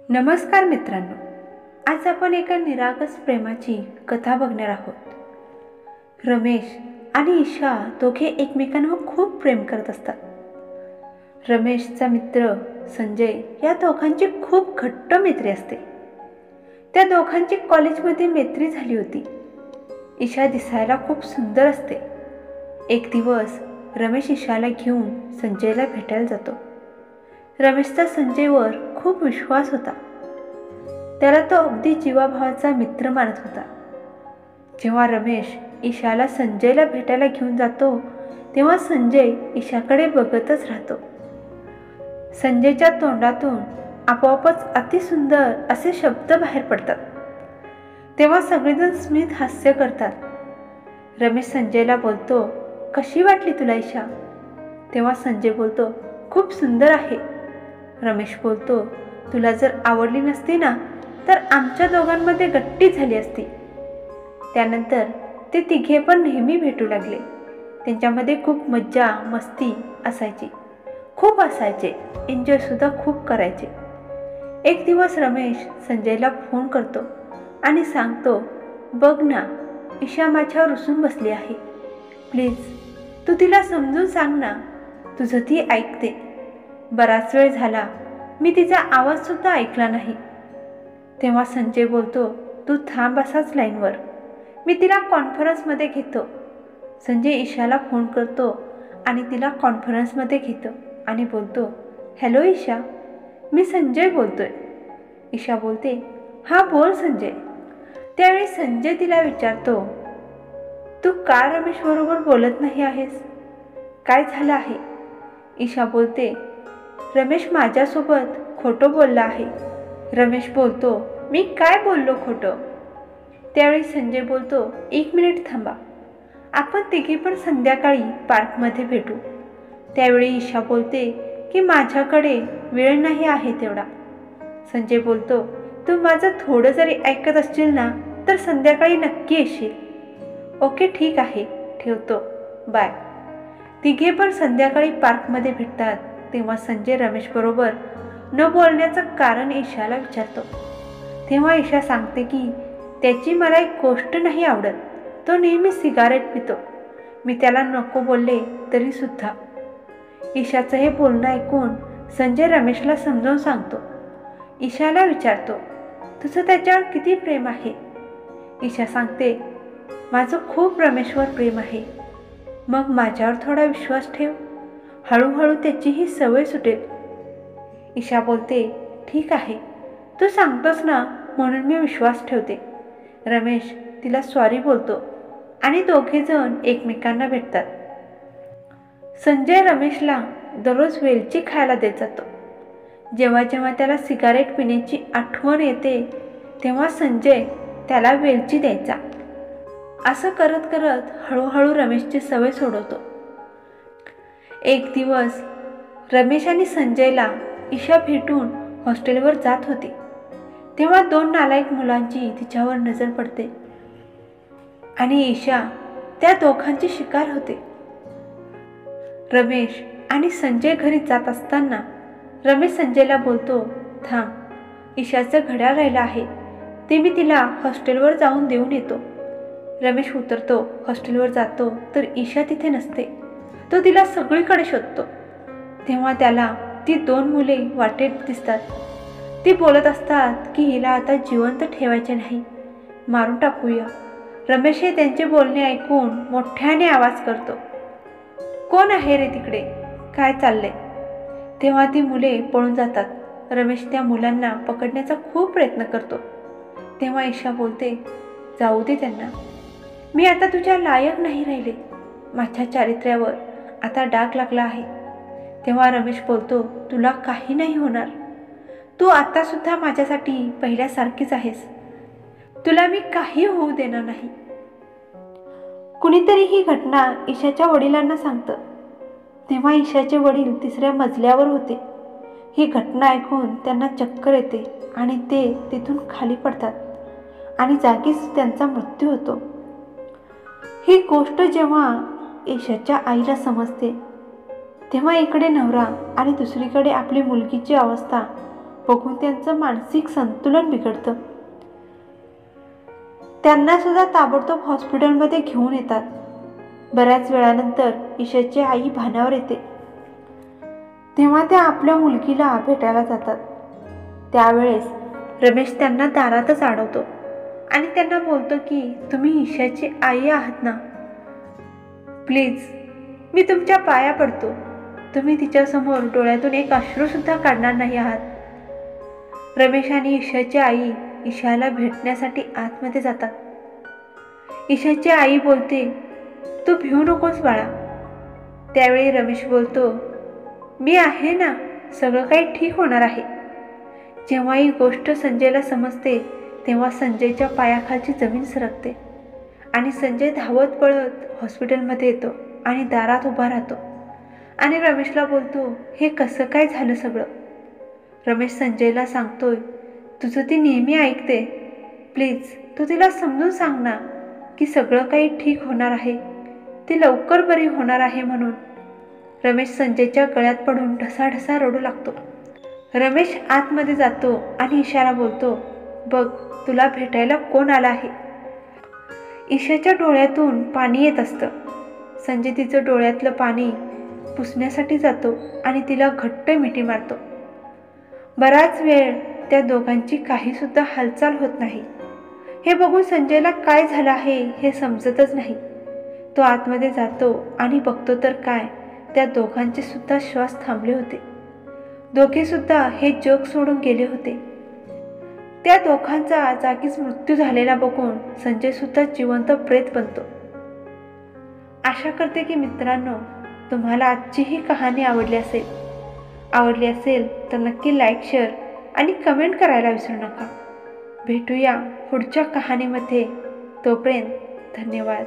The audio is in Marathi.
नमस्कार मित्रांनो, आज आपण एका निरागस प्रेमाची कथा बघणार आहोत. रमेश आणि ईशा दोघे एकमेकांवर खूप प्रेम करत असतात. रमेशचा मित्र संजय या दोघांची खूप घट्ट मैत्री असते. त्या दोघांची कॉलेजमध्ये मैत्री झाली होती. ईशा दिसायला खूप सुंदर असते. एक दिवस रमेश ईशाला घेऊन संजयला भेटायला जातो. रमेशचा संजयवर खूप विश्वास होता. त्याला तो अगदी जीवाभावाचा मित्र मानत होता. जेव्हा रमेश ईशाला संजयला भेटायला घेऊन जातो तेव्हा संजय ईशाकडे बघतच राहतो. संजयच्या तोंडातून आपोआपच अतिसुंदर असे शब्द बाहेर पडतात. तेव्हा सगळेजण स्मित हास्य करतात. रमेश संजयला बोलतो, कशी वाटली तुला ईशा? तेव्हा संजय बोलतो, खूप सुंदर आहे. रमेश बोलतो, तुला जर आवडली नसती ना तर आमच्या दोघांमध्ये गट्टी झाली असती. त्यानंतर ते तिघे पण नेहमी भेटू लागले. त्यांच्यामध्ये खूप मज्जा मस्ती असायची, खूप हसायचे, एन्जॉय सुद्धा खूप करायचे. एक दिवस रमेश संजयला फोन करतो आणि सांगतो, बघ ना, ईशा माझ्यावर रुसून बसली आहे. प्लीज तू तिला समजून सांग ना, तुझं ती ऐकते. बराच वेळ झाला मी तिचा आवाजसुद्धा ऐकला नाही. तेव्हा संजय बोलतो, तू थांब असाच लाईनवर, मी तिला कॉन्फरन्समध्ये घेतो. संजय ईशाला फोन करतो आणि तिला कॉन्फरन्समध्ये घेतो आणि बोलतो, हॅलो ईशा, मी संजय बोलतोय. ईशा बोलते, हां बोल संजय. त्यावेळी संजय तिला विचारतो, तू का रमेशबरोबर बोलत नाही आहेस? काय झालं आहे? ईशा बोलते, रमेश माझ्यासोबत खोटं बोलला आहे. रमेश बोलतो, मी काय बोललो खोटं? त्यावेळी संजय बोलतो, एक मिनिट थांबा, आपण तिघी पण संध्याकाळी पार्कमध्ये भेटू. त्यावेळी ईशा बोलते की माझ्याकडे वेळ नाही आहे तेवढा. संजय बोलतो, तू माझं थोडं जरी ऐकत असशील ना तर संध्याकाळी नक्की येशील. ओके ठीक आहे, ठेवतो, बाय. तिघे पण संध्याकाळी पार्कमध्ये भेटतात. तेव्हा संजय रमेशबरोबर न बोलण्याचं कारण ईशाला विचारतो. तेव्हा ईशा सांगते की त्याची मला एक गोष्ट नाही आवडत, तो नेहमी सिगारेट पितो. मी त्याला नको बोलले तरीसुद्धा. ईशाचं हे बोलणं ऐकून संजय रमेशला समजावून सांगतो. ईशाला विचारतो, तुझं त्याच्यावर किती प्रेम आहे? ईशा सांगते, माझं खूप रमेशवर प्रेम आहे. मग माझ्यावर थोडा विश्वास ठेव, हळूहळू त्याची ही सवय सुटेल. ईशा बोलते, ठीक आहे, तू सांगतोस ना म्हणून मी विश्वास ठेवते. रमेश तिला सॉरी बोलतो आणि दोघेजण एकमेकांना भेटतात. संजय रमेशला दररोज वेलची खायला देत जातो. जेव्हा जेव्हा त्याला सिगारेट पिण्याची आठवण येते तेव्हा संजय त्याला वेलची द्यायचा. असं करत करत हळूहळू रमेशची सवय सोडवतो. एक दिवस रमेश आणि संजयला ईशा भेटून हॉस्टेलवर जात होती. तेव्हा दोन नालायक मुलांची तिच्यावर नजर पडते आणि ईशा त्या दोघांची शिकार होते. रमेश आणि संजय घरी जात असताना रमेश संजयला बोलतो, थांब, ईशाचं घड्याळ राहिलं आहे, ते मी तिला हॉस्टेलवर जाऊन देऊन येतो. रमेश उतरतो, हॉस्टेलवर जातो तर ईशा तिथे नसते. तो तिला सगळीकडे शोधतो. तेव्हा त्याला ती दोन मुले वाटेत दिसतात. ती बोलत असतात की हिला आता जिवंत ठेवायचे नाही, मारून टाकूया. रमेश हे त्यांचे बोलणे ऐकून मोठ्याने आवाज करतो, कोण आहे रे तिकडे, काय चाललंय? तेव्हा ती मुले पळून जातात. रमेश त्या मुलांना पकडण्याचा खूप प्रयत्न करतो. तेव्हा ईशा बोलते, जाऊ दे त्यांना, मी आता तुझ्या लायक नाही राहिले. माझ्या चारित्र्यावर आता डाग लागला आहे. तेव्हा रमेश बोलतो, तुला काही नाही होणार, तू आतासुद्धा माझ्यासाठी पहिल्यासारखीच आहेस, तुला मी काही होऊ देणार नाही. कुणीतरी ही घटना ईशाच्या वडिलांना सांगतं. तेव्हा ईशाचे वडील तिसऱ्या मजल्यावर होते. ही घटना ऐकून त्यांना चक्कर येते आणि ते तिथून खाली पडतात आणि जागीच त्यांचा मृत्यू होतो. ही गोष्ट जेव्हा ईशाच्या आईला समजते तेव्हा इकडे नवरा आणि दुसरीकडे आपली मुलगीची अवस्था बघून त्यांचं मानसिक संतुलन बिघडतं. त्यांना सुद्धा ताबडतोब हॉस्पिटलमध्ये घेऊन येतात. बऱ्याच वेळानंतर ईशाची आई भानावर येते. तेव्हा त्या आपल्या मुलगीला भेटायला जातात. त्यावेळेस रमेश त्यांना दारातच अडवतो आणि त्यांना बोलतो की तुम्ही ईशाची आई आहात ना, प्लीज मी तुमच्या पाया पडतो. तुम्ही तिच्यासमोर डोळ्यातून एक अश्रूसुद्धा काढणार नाही आहात. रमेश आणि ईशाची आई ईशाला भेटण्यासाठी आतमध्ये जातात. ईशाची आई बोलते, तू भिवू नकोस बाळा. त्यावेळी रमेश बोलतो, मी आहे ना, सगळं काही ठीक होणार आहे. जेव्हा ही गोष्ट संजयला समजते तेव्हा संजयच्या पायाखालची जमीन सरकते आणि संजय धावत पळत हॉस्पिटलमध्ये येतो आणि दारात उभा राहतो आणि रमेशला बोलतो, हे कसं काय झालं सगळं. रमेश संजयला सांगतोय, तुझं ती नेहमी ऐकते, प्लीज तू तिला समजून सांग ना की सगळं काही ठीक होणार आहे, ती लवकर बरी होणार आहे म्हणून. रमेश संजयच्या गळ्यात पडून ढसाढसा रडू लागतो. रमेश आतमध्ये जातो आणि ईशाला बोलतो, बघ तुला भेटायला कोण आला आहे. ईशाच्या डोळ्यातून पाणी येत असतं. संजय तिचं डोळ्यातलं पाणी पुसण्यासाठी जातो आणि तिला घट्ट मिठी मारतो. बराच वेळ त्या दोघांची काहीसुद्धा हालचाल होत नाही. हे बघून संजयला काय झालं आहे हे समजतच नाही. तो आतमध्ये जातो आणि बघतो तर काय, त्या दोघांचे सुद्धा श्वास थांबले होते. दोघे सुद्धा हे जग सोडून गेले होते. त्या दोघांचा जागीच मृत्यू झालेला बघून संजय सुद्धा जिवंत प्रेत बनतो. आशा करते की मित्रांनो तुम्हाला आजची ही कहाणी आवडली असेल तर नक्की लाईक, शेअर आणि कमेंट करायला विसरू नका. भेटूया पुढच्या कहाणीमध्ये. तोपर्यंत धन्यवाद.